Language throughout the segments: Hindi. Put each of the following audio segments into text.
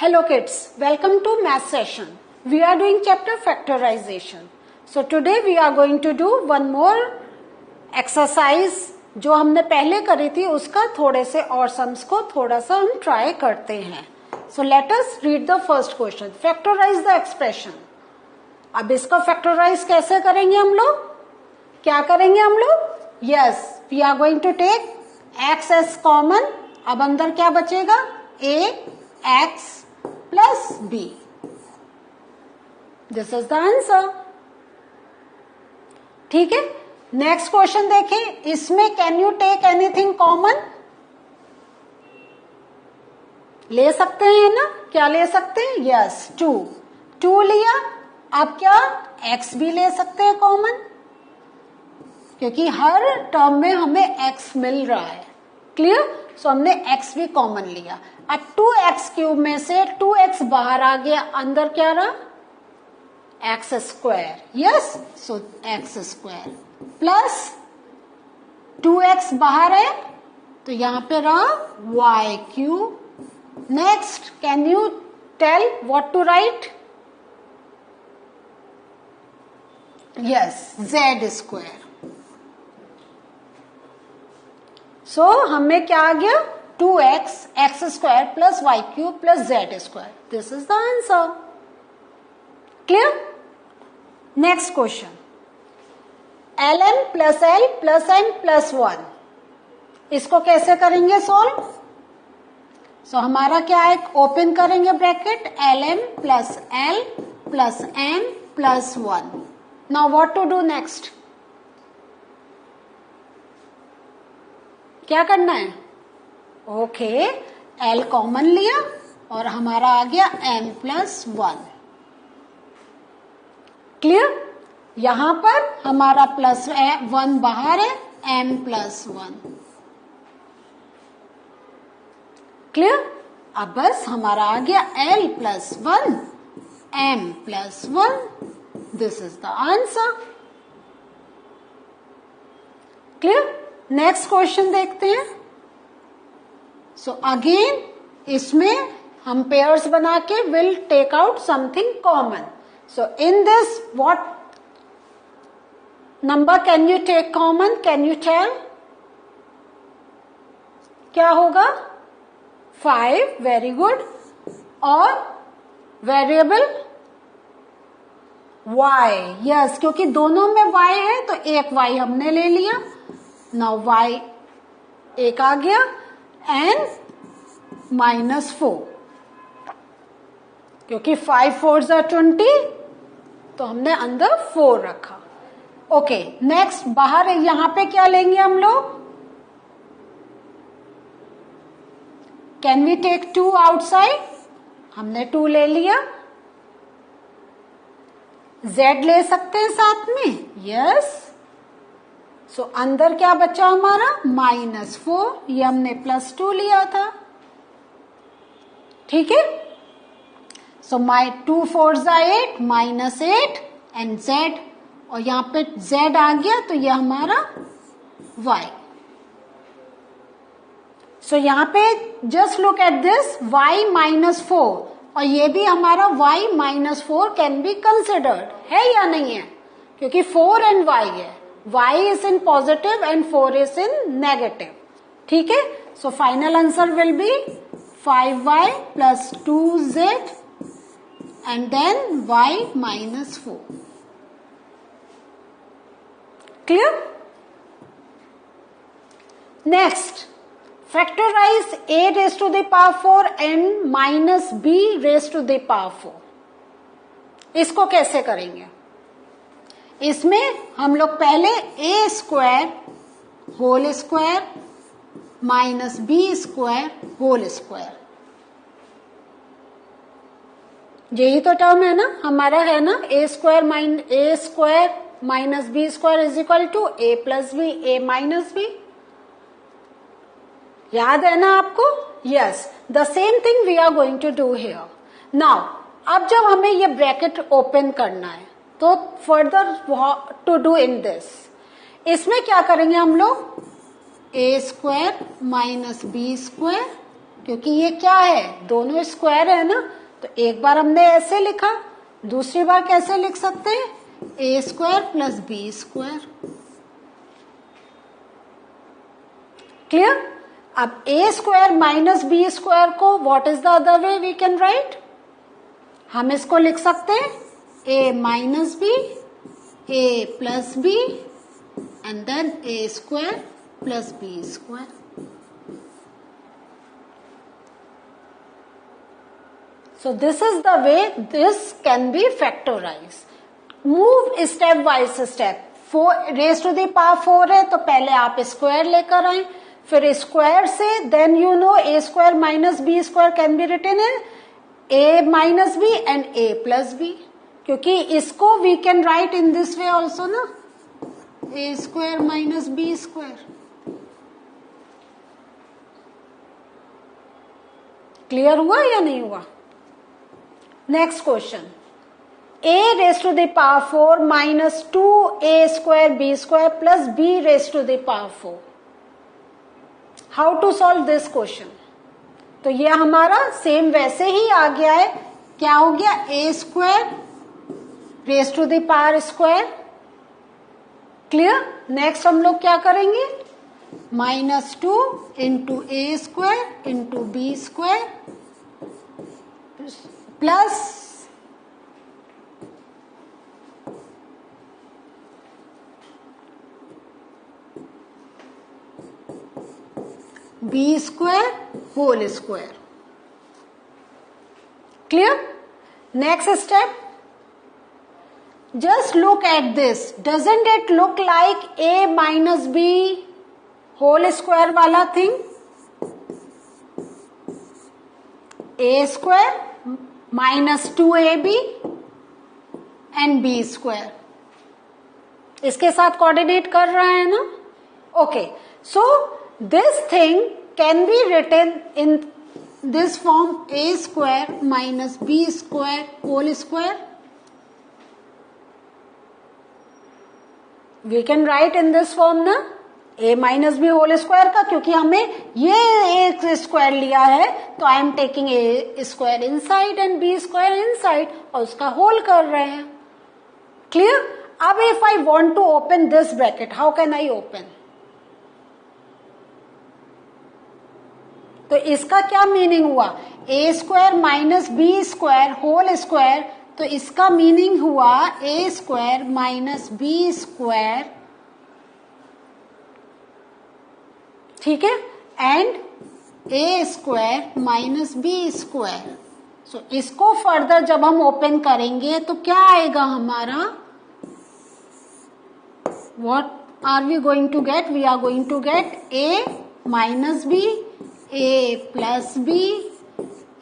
Hello kids, welcome to math session. We are doing chapter factorization. So today we are going to do one more exercise जो हमने पहले करी थी उसका थोड़े से और सम्स को थोड़ा सा हम ट्राई करते हैं. So let us read the first question. Factorize the expression. अब इसको फैक्टराइज कैसे करेंगे हम लोग? क्या करेंगे हम लोग? Yes, we are going to take x as common. अब अंदर क्या बचेगा? a x plus b. This is the answer. ठीक है. नेक्स्ट क्वेश्चन देखें. इसमें can you take anything common? ले सकते हैं ना? क्या ले सकते हैं? यस, 2 लिया. अब क्या x भी ले सकते हैं कॉमन, क्योंकि हर टर्म में हमें x मिल रहा है. क्लियर? सो हमने x भी कॉमन लिया. अब 2x³ में से 2x बाहर आ गया, अंदर क्या रहा? x square. Yes, so x square plus 2x बाहर है तो यहां पे रहा y³. Next, can you tell what to write? Yes, z square. So हमें क्या आ गया? 2x x square plus y³ plus z square. This is the answer. Clear? Next question. ln plus l plus m plus 1. इसको कैसे करेंगे सॉल्व? सो हमारा क्या है? ओपन करेंगे bracket, ln plus l plus m plus 1. Now what to do next? क्या करना है? ओके, l कॉमन लिया और हमारा आ गया m प्लस 1. क्लियर? यहां पर हमारा प्लस 1 बाहर है, m प्लस 1. क्लियर? अब बस हमारा आ गया l plus 1 m plus 1. This is the answer. Clear? Next question देखते हैं. सो अगेन इसमें हम पेयर्स बना के will take out something common. So in this what number can you take common? Can you tell? क्या होगा? 5. Very good. और वेरिएबल y. यस, क्योंकि दोनों में y है तो एक y हमने ले लिया. नाउ y एक आ गया एंड -4, क्योंकि 5 4s are 20 तो हमने अंदर 4 रखा. ओके, नेक्स्ट बाहर यहां पे क्या लेंगे हम लोग? Can we take 2 outside? हमने 2 ले लिया. z ले सकते हैं साथ में. यस, सो अंदर क्या बचा हमारा? -4. ये हमने +2 लिया था. ठीक है. सो 2 4s are 8 -8 एंड z, और यहां पे z आ गया तो ये हमारा y. सो यहां पे just look at this, y -4 और ये भी हमारा y -4 कैन बी कंसिडर्ड है या नहीं है? क्योंकि 4 एंड y है. y is in positive and 4 is in negative. ठीक है. So final answer will be 5y plus 2z and then y -4. Clear? Next, factorize a raised to the power 4 and minus b raised to the power 4. इसको कैसे करेंगे? इसमें हम लोग पहले a square whole square minus b square whole square, यही तो टर्म है ना हमारा, है ना? a square minus b square is equal to a plus B, a minus B. याद है ना आपको? Yes, the same thing we are going to do here. Now अब जब हमें ये ब्रैकेट ओपन करना है तो further to do in this, इसमें क्या करेंगे हम लोग? a square minus B square क्योंकि ये क्या है, दोनों स्क्वायर है ना। तो एक बार हमने ऐसे लिखा, दूसरी बार कैसे लिख सकते हैं, A square plus B square. Clear. अब A square minus B square को what is the other way we can write, हम इसको लिख सकते हैं A minus B, A plus B and then A square plus B square. So this is the way this can be factorized. Move step by step. 4 raised to the power 4 है तो पहले आप स्क्वायर लेकर आए, फिर स्क्वायर से then you know a square minus b square can be written in a minus b and a plus b, क्योंकि इसको we can write in this way also ना, a square minus b square. Clear हुआ या नहीं हुआ? Next question, a raised to the power 4 minus 2a square b square plus b raised to the power 4. How to solve this question? तो ये हमारा सेम वैसे ही आ गया है, क्या हो गया, a square raised to the power square. Clear. Next हम लोग क्या करेंगे, -2 into A square into B square plus B square whole square. Clear. Next step, just look at this, doesn't it look like a minus b whole square वाला thing, a square minus 2ab and b square, इसके साथ कोऑर्डिनेट कर रहा है ना। Okay, so this thing can be written in this form, a square minus b square whole square. We can write in this form ना, a minus B whole square का, क्योंकि हमें ये एक स्क्वायर लिया है तो I am taking A square inside and B square inside और उसका होल कर रहे हैं। क्लियर। अब if I want to open this bracket, how can I open, तो इसका क्या मीनिंग हुआ, A square minus B square whole square, तो इसका मीनिंग हुआ A square minus B square, ठीक है, and A square minus B square. सो इसको फर्दर जब हम ओपन करेंगे तो क्या आएगा हमारा, what are we going to get, we are going to get A minus B, A plus B,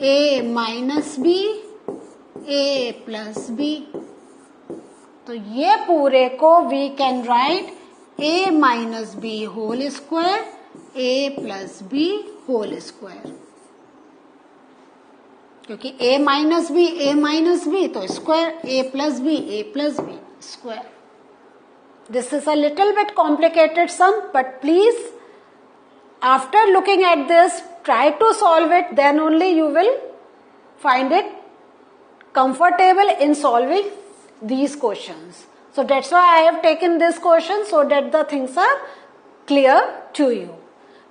A minus B, A plus B. तो ये पूरे को we can write A minus B whole square, A plus B whole square, क्योंकि ए माइनस बी तो square, A plus B square. This is a little bit complicated sum, but please, after looking at this, try to solve it, then only you will find it comfortable in solving these questions. So that's why I have taken this question, so that the things are clear to you.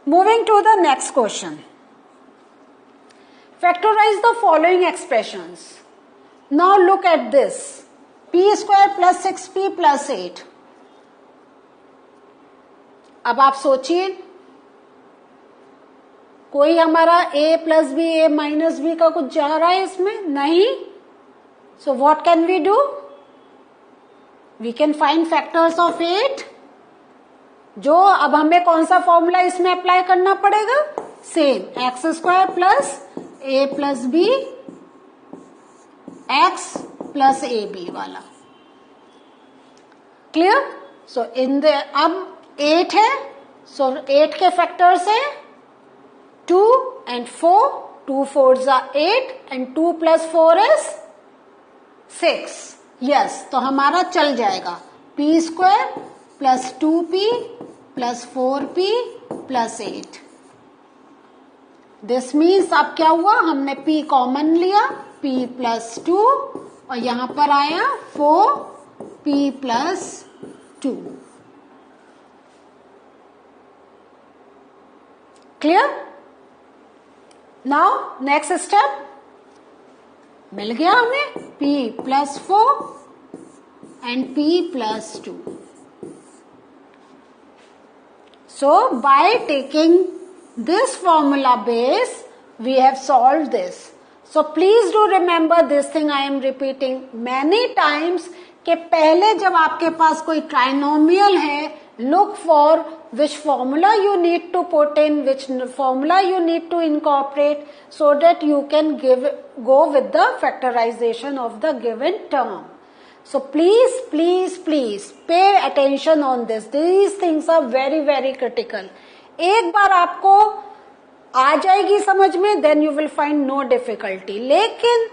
Moving to the next question. Factorize the following expressions. Now look at this. P square plus 6p plus 8. अब आप सोचिए, कोई हमारा a plus B, a minus B का कुछ जा रहा है इसमें? नहीं. So what can we do? We can find factors of 8. जो अब हमें कौन सा फॉर्मूला इसमें अप्लाई करना पड़ेगा? Same, X square plus a plus B X plus A B वाला. क्लियर? सो इन द अब 8 है, सो 8 के फैक्टर्स है 2 and 4. 2 4s are 8 and 2 plus 4 is 6. Yes, तो हमारा चल जाएगा p square plus 2p plus 4p plus 8. This means अब क्या हुआ, हमने p कॉमन लिया, p प्लस 2 और यहां पर आया 4p plus 2. Clear? Now next step, मिल गया हमें p plus 4 and p plus 2. So by taking this formula base, we have solved this. So please do remember this thing I am repeating many times कि पहले जब आपके पास कोई ट्राइनोमियल है, look for which formula you need to put in, which formula you need to incorporate so that you can go with the factorization of the given term. So please, please, please pay attention on this. These things are very, very critical. एक बार आपको आ जाएगी समझ में, then you will find no difficulty. लेकिन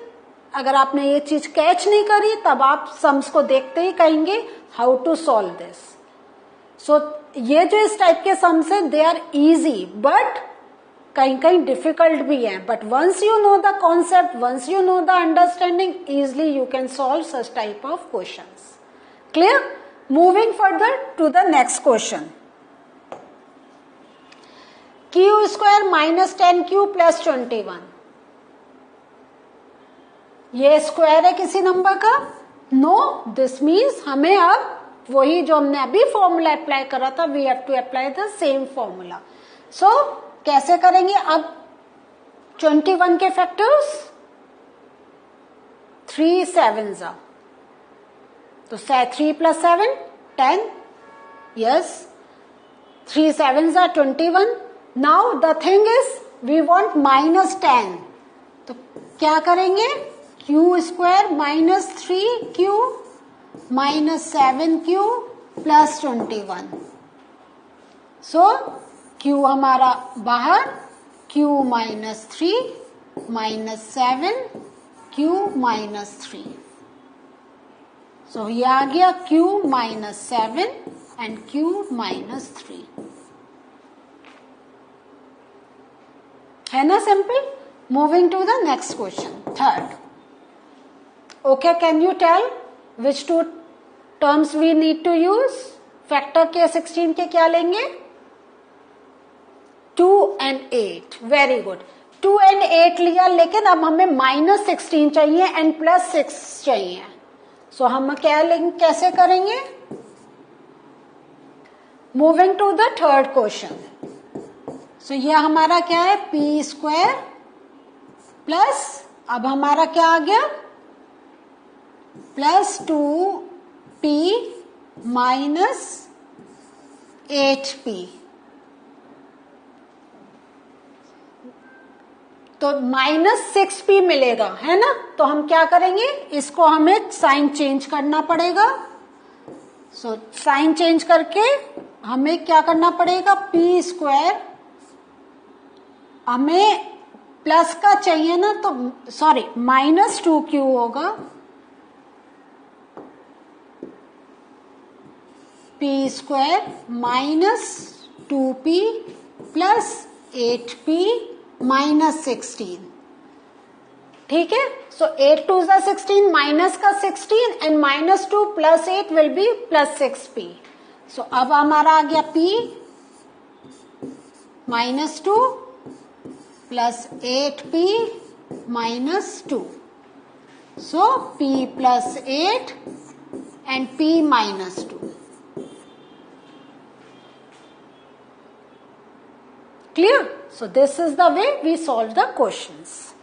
अगर आपने ये चीज कैच नहीं करी, तब आप सम्स को देखते ही कहेंगे how to solve this. So ये जो इस टाइप के सम्स है, they are easy, but कहीं कहीं डिफिकल्ट भी है. But once you know the concept, once you know the understanding, easily you can solve such type of questions. Clear? Moving further to the next question. Q square minus 10q plus 21. ये स्क्वायर है किसी नंबर का? नो. दिस मीन्स हमें अब वही जो हमने अभी फॉर्मूला अप्लाई करा था, we have to apply the same formula. So कैसे करेंगे अब 21 के फैक्टर्स? 3 7s, तो 3 plus 7 10. Yes, 3 7s 21. Now the thing is we want minus 10, तो क्या करेंगे? Q square minus 3q minus 7q plus 21. So q हमारा बाहर, q minus 3 minus 7 q minus 3. So ये आ गया q minus 7 and q minus 3. है ना simple? Moving to the next question, third. Okay, can you tell which two terms we need to use? Factor के 16 के क्या लेंगे? 2 and 8. Very good. 2 and 8 लिया, लेकिन अब हमें माइनस 16 चाहिए एंड प्लस 6 चाहिए. सो हम क्या लेंगे, कैसे करेंगे? Moving to the third question. So ये हमारा क्या है? p स्क्वायर प्लस, अब हमारा क्या आ गया? Plus 2p minus 8p. तो माइनस 6p मिलेगा, है ना? तो हम क्या करेंगे, इसको हमें साइन चेंज करना पड़ेगा. सो साइन चेंज करके हमें क्या करना पड़ेगा? p स्क्वायर, हमें प्लस का चाहिए ना, तो सॉरी माइनस 2q होगा, p square minus 2p plus 8p minus 16. ठीक है? सो 8 2 16, माइनस का 16 and minus 2 plus 8 will be plus 6p. सो अब हमारा आ गया p minus 2 plus 8p minus 2. So p plus 8 and p minus 2. Clear? So this is the way we solve the questions.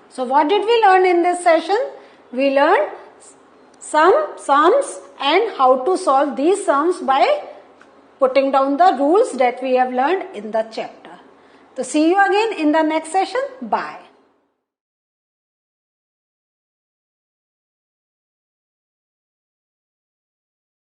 So what did we learn in this session? We learned some sums and how to solve these sums by putting down the rules that we have learned in the chapter. So see you again in the next session. Bye.